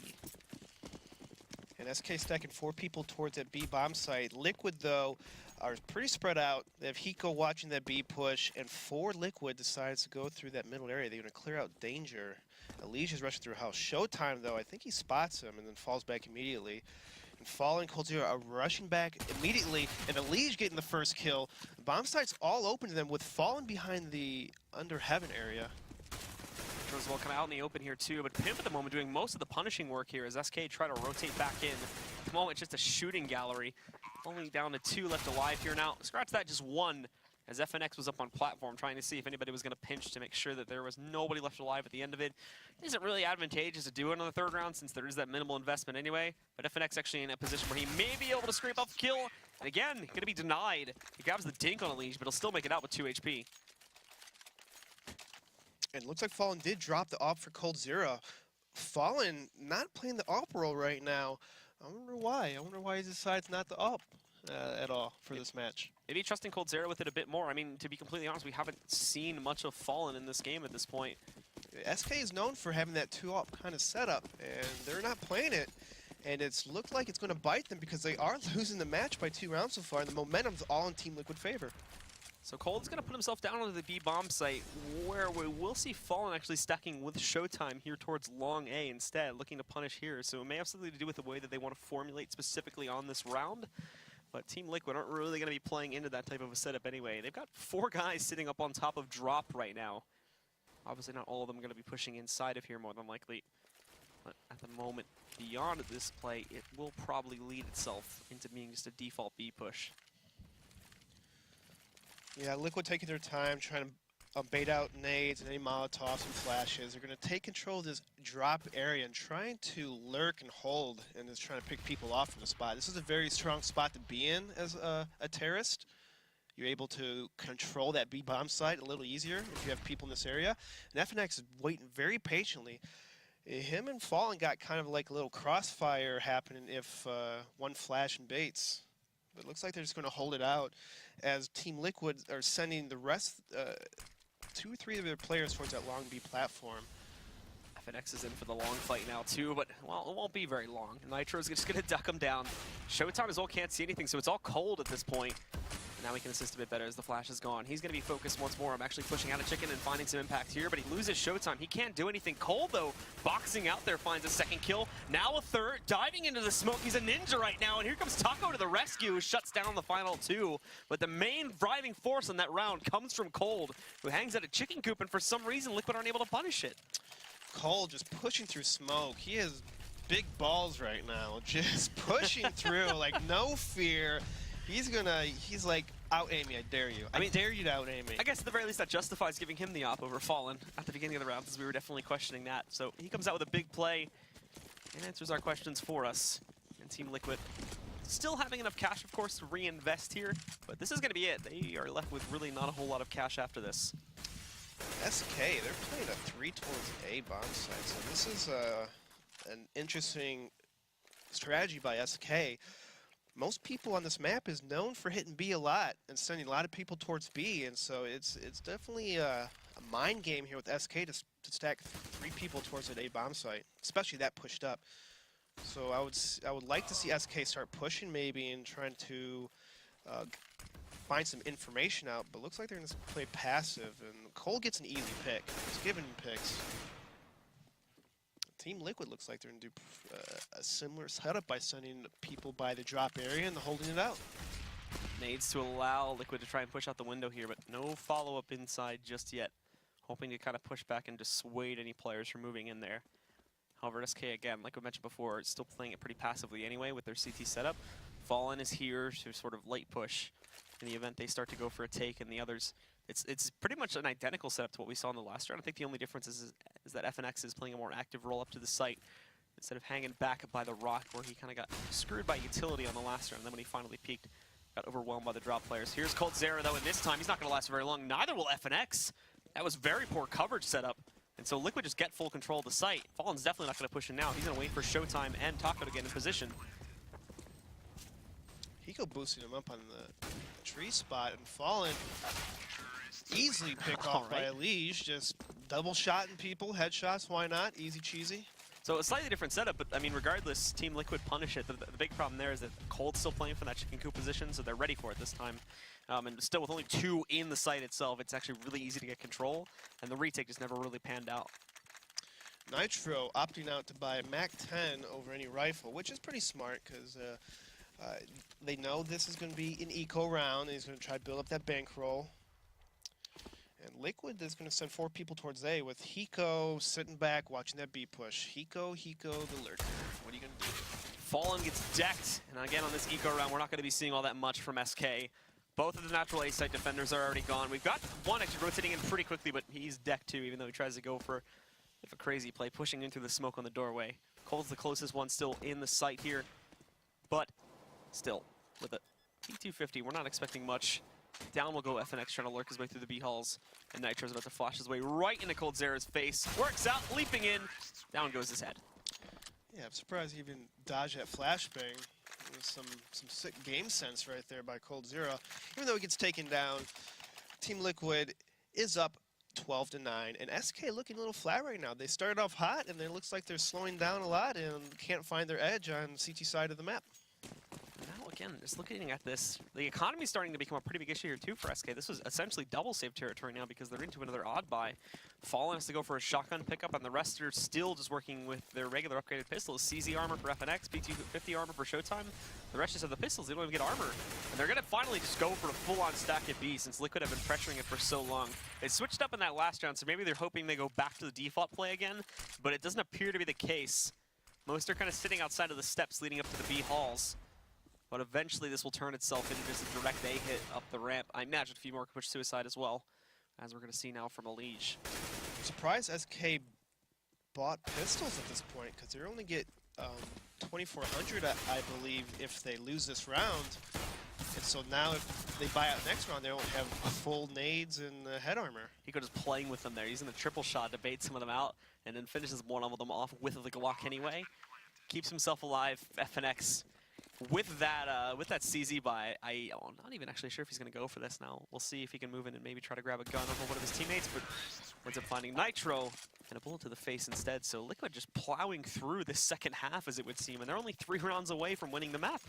Speaker 2: And SK stacking 4 people towards that B bomb site. Liquid, though, are pretty spread out. They have Hiko watching that B push, and 4 Liquid decides to go through that middle area. They're going to clear out Danger. Elige is rushing through house. Showtime, though, I think he spots him and then falls back immediately. And Fallen, Cold Zero are rushing back immediately, and Elige getting the first kill. The bomb site's all open to them with Fallen behind the under heaven area.
Speaker 1: As well come out in the open here too, but Pimp at the moment doing most of the punishing work here as SK try to rotate back in. At the moment, just a shooting gallery. Only down to 2 left alive here now. Scratch that, just 1, as FNX was up on platform trying to see if anybody was going to pinch to make sure that there was nobody left alive at the end of it. It isn't really advantageous to do it on the 3rd round since there is that minimal investment anyway, but FNX actually in a position where he may be able to scrape up the kill. And again, going to be denied. He grabs the dink on Elige, but he'll still make it out with 2 HP.
Speaker 2: And looks like Fallen did drop the AWP for Cold Zero. Fallen not playing the AWP role right now. I wonder why. I wonder why he decides not to AWP at all for this match.
Speaker 1: Maybe trusting Cold Zero with it a bit more. I mean, to be completely honest, we haven't seen much of Fallen in this game at this point.
Speaker 2: SK is known for having that 2-AWP kind of setup, and they're not playing it. And it's looked like it's going to bite them because they are losing the match by 2 rounds so far, and the momentum's all in Team Liquid favor.
Speaker 1: So Cold's going to put himself down onto the B bomb site, where we will see Fallen actually stacking with Showtime here towards Long A instead, looking to punish here. So it may have something to do with the way that they want to formulate specifically on this round. But Team Liquid aren't really going to be playing into that type of a setup anyway. They've got 4 guys sitting up on top of Drop right now. Obviously not all of them are going to be pushing inside of here more than likely. But at the moment, beyond this play, it will probably lead itself into being just a default B push.
Speaker 2: Yeah, Liquid taking their time, trying to bait out nades and any Molotovs and flashes. They're going to take control of this drop area and trying to lurk and hold and just trying to pick people off from the spot. This is a very strong spot to be in as a terrorist. You're able to control that B bomb site a little easier if you have people in this area. And FNX is waiting very patiently. Him and Fallen got kind of like a little crossfire happening if one flash and baits. But it looks like they're just going to hold it out as Team Liquid are sending the rest, 2 or 3 of their players towards that long B platform.
Speaker 1: FNX is in for the long fight now too, but well, it won't be very long. Nitro's just going to duck him down. Showtime as well can't see anything, so it's all cold at this point. Now he can assist a bit better as the flash is gone. He's going to be focused once more. I'm actually pushing out a chicken and finding some impact here, but he loses Showtime. He can't do anything. Cole, though, boxing out there, finds a 2nd kill. Now a 3rd, diving into the smoke. He's a ninja right now, and here comes Taco to the rescue, who shuts down the final 2. But the main driving force on that round comes from Cold, who hangs at a chicken coop, and for some reason, Liquid aren't able to punish it.
Speaker 2: Cole just pushing through smoke. He has big balls right now, just pushing through, like no fear. He's like, out-aim me, I dare you. I dare you to out-aim me.
Speaker 1: I guess at the very least that justifies giving him the op over Fallen at the beginning of the round, because we were definitely questioning that. So he comes out with a big play and answers our questions for us. And Team Liquid still having enough cash, of course, to reinvest here, but this is going to be it. They are left with really not a whole lot of cash after this.
Speaker 2: SK, they're playing a 3 towards A bomb site, so this is an interesting strategy by SK. most people on this map is known for hitting B a lot and sending a lot of people towards B, and so it's definitely a mind game here with SK to stack 3 people towards an A bomb site, especially that pushed up. So I would like to see SK start pushing maybe and trying to find some information out, but looks like they're going to play passive, and Cole gets an easy pick. He's giving him picks. Team Liquid looks like they're going to do a similar setup by sending people by the drop area and holding it out.
Speaker 1: Nades to allow Liquid to try and push out the window here, but no follow-up inside just yet. Hoping to kind of push back and dissuade any players from moving in there. However, SK, again, like we mentioned before, is still playing it pretty passively anyway with their CT setup. Fallen is here to sort of late push in the event they start to go for a take, and the others, it's pretty much an identical setup to what we saw in the last round. I think the only difference is that FNX is playing a more active roll up to the site instead of hanging back by the rock where he kind of got screwed by utility on the last round. And then when he finally peaked, got overwhelmed by the drop players. Here's Coldzera though, and this time he's not going to last very long. Neither will FNX. That was very poor coverage setup. And so Liquid just get full control of the site. Fallen's definitely not going to push in now. He's going to wait for Showtime and Taco to get in position.
Speaker 2: Hiko boosting him up on the tree spot, and Fallen easily picked off by Elige, just double shotting people, headshots, why not? Easy cheesy.
Speaker 1: So a slightly different setup, but I mean, regardless, Team Liquid punish it. The big problem there is that Cold's still playing from that chicken coop position, so they're ready for it this time. And still, with only 2 in the site itself, it's actually really easy to get control, and the retake just never really panned out.
Speaker 2: Nitro opting out to buy MAC-10 over any rifle, which is pretty smart, because they know this is going to be an eco round, and he's going to try to build up that bankroll. And Liquid is going to send 4 people towards A, with Hiko sitting back watching that B push. Hiko the lurker. What are you going to do?
Speaker 1: Fallen gets decked, and again on this eco round, we're not going to be seeing all that much from SK. Both of the natural A-site defenders are already gone. We've got one actually rotating in pretty quickly, but he's decked too, even though he tries to go for a crazy play, pushing in through the smoke on the doorway. Cole's the closest one still in the site here, but still, with a T250, we're not expecting much. Down will go FNX, trying to lurk his way through the B halls, and Nitro's about to flash his way right into Coldzera's face. Works out, leaping in, down goes his head.
Speaker 2: Yeah, I'm surprised he even dodged that flashbang. Some sick game sense right there by Coldzera. Even though he gets taken down, Team Liquid is up 12-9, and SK looking a little flat right now. They started off hot, and then it looks like they're slowing down a lot and can't find their edge on CT side of the map.
Speaker 1: Now again, just looking at this, the economy's starting to become a pretty big issue here too for SK. This was essentially double save territory now because they're into another odd buy. Fallen has to go for a shotgun pickup, and the rest are still just working with their regular upgraded pistols. CZ armor for FNX, P250 armor for Showtime. The rest just have the pistols, they don't even get armor. And they're gonna finally just go for a full-on stack at B since Liquid have been pressuring it for so long. They switched up in that last round, so maybe they're hoping they go back to the default play again, but it doesn't appear to be the case. Most are kind of sitting outside of the steps leading up to the B halls. But eventually this will turn itself into just a direct A hit up the ramp. I imagine a few more could push suicide as well, as we're going to see now from Elige.
Speaker 2: I'm surprised SK bought pistols at this point, because they only get 2,400, I believe, if they lose this round. And so now if they buy out next round, they won't have full nades and head armor.
Speaker 1: Hiko just playing with them there, using the triple shot to bait some of them out, and then finishes one of them off with the Glock anyway. Keeps himself alive, FNX. With that CZ buy, I'm not even actually sure if he's going to go for this now. We'll see if he can move in and maybe try to grab a gun over one of his teammates, but ends up finding Nitro and a bullet to the face instead. So Liquid just plowing through this second half, as it would seem, and they're only 3 rounds away from winning the map.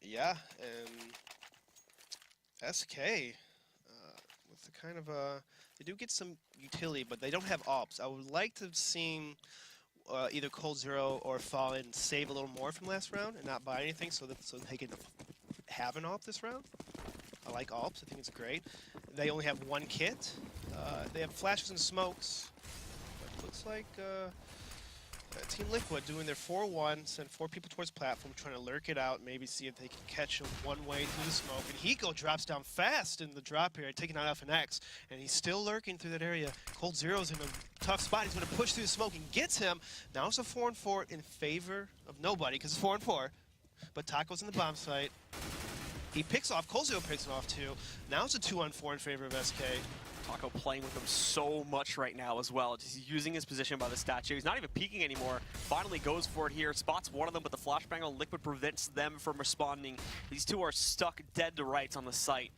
Speaker 2: Yeah, and SK, with the kind of, they do get some utility, but they don't have ops. I would like to have seen either Coldzera or Fallen save a little more from last round and not buy anything so they can have an AWP this round. I like AWPs, I think it's great. They only have 1 kit. They have flashes and smokes. But it looks like Team Liquid doing their 4-1, send 4 people towards platform, trying to lurk it out, maybe see if they can catch him one way through the smoke. And Hiko drops down fast in the drop area, taking out FNX, and he's still lurking through that area. Coldzera's in a tough spot. He's going to push through the smoke and gets him. Now it's a 4-4 in favor of nobody, because it's 4-4. But Taco's in the bomb site. He picks off, Coldzera picks him off too. Now it's a 2-on-4 in favor of SK.
Speaker 1: Taco playing with him so much right now as well. Just using his position by the statue. He's not even peeking anymore. Finally goes for it here. Spots one of them, but the flashbang on Liquid prevents them from responding. These two are stuck dead to rights on the site.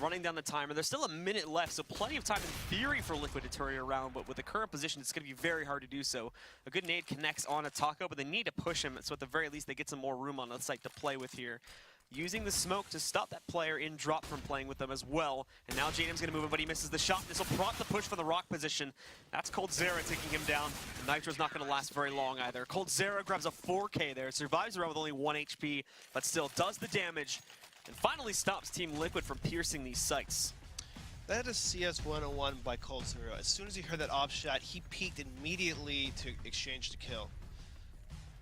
Speaker 1: Running down the timer. There's still a minute left, so plenty of time in theory for Liquid to turn it around, but with the current position, it's going to be very hard to do so. A good nade connects on a Taco, but they need to push him, so at the very least, they get some more room on the site to play with here. Using the smoke to stop that player in drop from playing with them as well. And now Jaden's going to move him, but he misses the shot. This will prompt the push from the rock position. That's Coldzera taking him down. And Nitro's not going to last very long either. Coldzera grabs a 4K there. Survives around with only 1 HP, but still does the damage. And finally stops Team Liquid from piercing these sites.
Speaker 2: That is CS 101 by Coldzera. As soon as he heard that off shot, he peeked immediately to exchange the kill.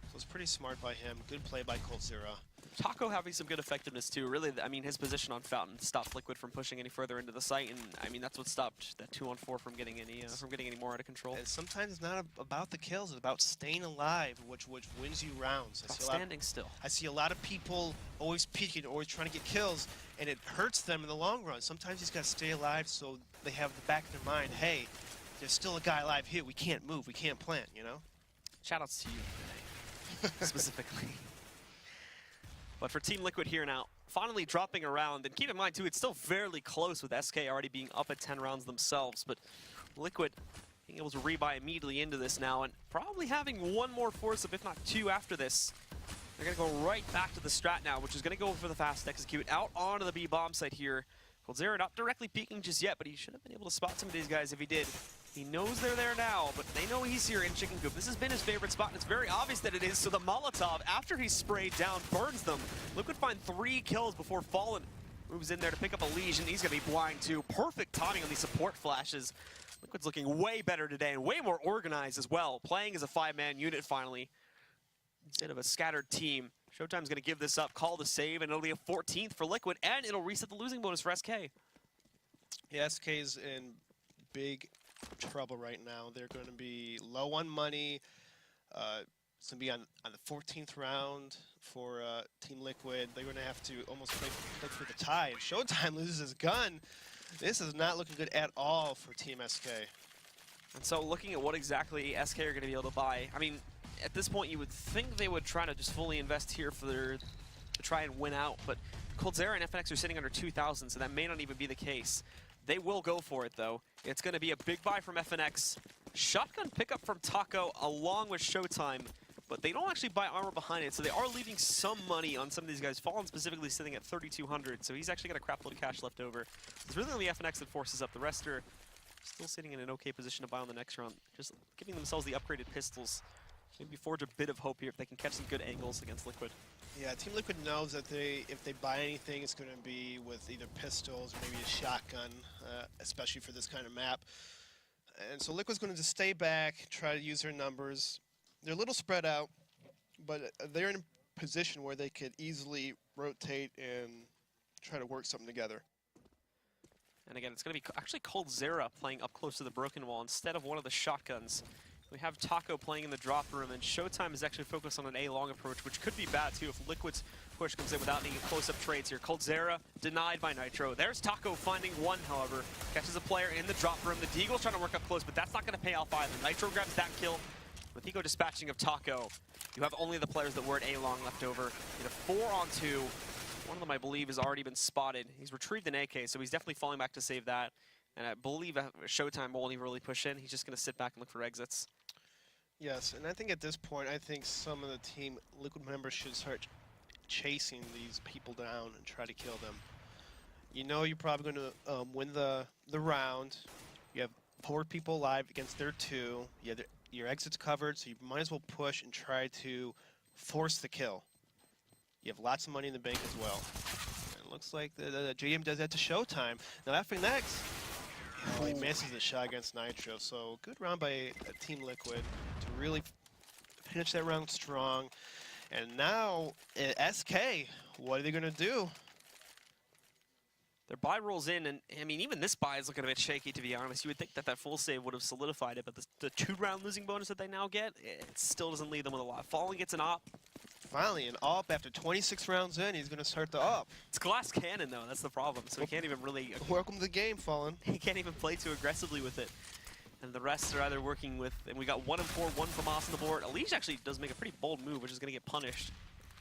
Speaker 2: So it's pretty smart by him. Good play by Coldzera.
Speaker 1: Taco having some good effectiveness too. Really, I mean, his position on Fountain stopped Liquid from pushing any further into the site, and I mean that's what stopped that 2-on-4 from getting any more out of control.
Speaker 2: And sometimes it's not about the kills; it's about staying alive, which wins you rounds.
Speaker 1: Standing still.
Speaker 2: I see a lot of people always peeking, always trying to get kills, and it hurts them in the long run. Sometimes you just gotta stay alive, so they have the back of their mind, hey, there's still a guy alive here. We can't move. We can't plant. You know.
Speaker 1: Shoutouts to you, specifically. But for Team Liquid here now, finally dropping around, and keep in mind too, it's still fairly close with SK already being up at 10 rounds themselves, but Liquid being able to rebuy immediately into this now, and probably having one more force up, if not two after this. They're gonna go right back to the strat now, which is gonna go for the fast execute out onto the B bomb site here. Coldzera not directly peeking just yet, but he should have been able to spot some of these guys if he did. He knows they're there now, but they know he's here in Chicken Coop. This has been his favorite spot, and it's very obvious that it is. So the Molotov, after he's sprayed down, burns them. Liquid find 3 kills before Fallen moves in there to pick up a lesion. He's going to be blind too. Perfect timing on these support flashes. Liquid's looking way better today and way more organized as well. Playing as a 5-man unit finally. Instead of a scattered team. Showtime's going to give this up, call the save, and it'll be a 14th for Liquid, and it'll reset the losing bonus for SK.
Speaker 2: Yeah, SK's in big trouble right now. They're going to be low on money. It's going to be on the 14th round for Team Liquid. They're going to have to almost play for the tie. And Showtime loses his gun. This is not looking good at all for Team SK.
Speaker 1: And so looking at what exactly SK are going to be able to buy, I mean, at this point you would think they would try to just fully invest here to try and win out, but Coldzera and FNX are sitting under 2,000, so that may not even be the case. They will go for it, though. It's going to be a big buy from FNX. Shotgun pickup from Taco along with Showtime, but they don't actually buy armor behind it, so they are leaving some money on some of these guys. Fallen specifically sitting at 3,200, so he's actually got a crap load of cash left over. It's really only FNX that forces up. The rest are still sitting in an okay position to buy on the next round, just giving themselves the upgraded pistols. Maybe forge a bit of hope here if they can catch some good angles against Liquid.
Speaker 2: Yeah, Team Liquid knows that if they buy anything, it's going to be with either pistols or maybe a shotgun, especially for this kind of map. And so Liquid's going to just stay back, try to use their numbers. They're a little spread out, but they're in a position where they could easily rotate and try to work something together.
Speaker 1: And again, it's going to be actually Coldzera playing up close to the broken wall instead of one of the shotguns. We have Taco playing in the drop room, and Showtime is actually focused on an A-long approach, which could be bad, too, if Liquid's push comes in without any close-up trades here. Coldzera denied by Nitro. There's Taco finding one, however. Catches a player in the drop room. The Deagle's trying to work up close, but that's not going to pay off either. Nitro grabs that kill. With Eco dispatching of Taco, you have only the players that were at A-long left over. In a 4-on-2. One of them, I believe, has already been spotted. He's retrieved an AK, so he's definitely falling back to save that. And I believe Showtime won't even really push in. He's just going to sit back and look for exits.
Speaker 2: Yes, and I think at this point, I think some of the Team Liquid members should start chasing these people down and try to kill them. You know you're probably going to win the round. You have 4 people alive against their 2. You have your exit's covered, so you might as well push and try to force the kill. You have lots of money in the bank as well. And it looks like the JDM does that to Showtime. Now after next, he misses the shot against Nitro, so good round by Team Liquid to really finish that round strong. And now, SK, what are they going to do?
Speaker 1: Their buy rolls in, and I mean, even this buy is looking a bit shaky, to be honest. You would think that that full save would have solidified it, but the 2-round losing bonus that they now get, it still doesn't leave them with a lot. Fallen gets an op.
Speaker 2: Finally, an AWP after 26 rounds in, he's going to start the AWP.
Speaker 1: It's glass cannon though, that's the problem. So he can't even really
Speaker 2: Welcome to the game, Fallen.
Speaker 1: he can't even play too aggressively with it. And the rest are either working with, and we got 1 and 4, 1 from Moss on the board. Alicia actually does make a pretty bold move, which is going to get punished.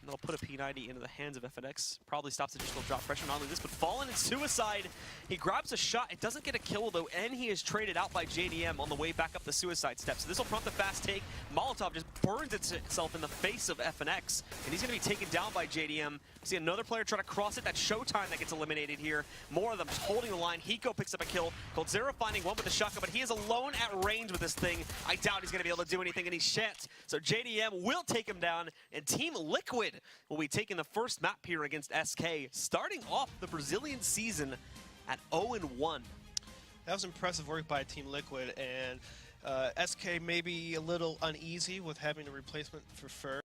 Speaker 1: And that'll put a P90 into the hands of FNX. Probably stops additional drop pressure. Not only this, but Fallen and Suicide. He grabs a shot. It doesn't get a kill, though, and he is traded out by JDM on the way back up the Suicide steps. So this will prompt a fast take. Molotov just burns itself in the face of FNX, and he's going to be taken down by JDM. See another player try to cross it. That's Showtime that gets eliminated here. More of them just holding the line. Hiko picks up a kill. Coldzera finding one with the shotgun, but he is alone at range with this thing. I doubt he's going to be able to do anything, and he shan't. So JDM will take him down, and Team Liquid will be taking the first map here against SK, starting off the Brazilian season at 0-1.
Speaker 2: That was impressive work by Team Liquid, and SK may be a little uneasy with having a replacement for Fur.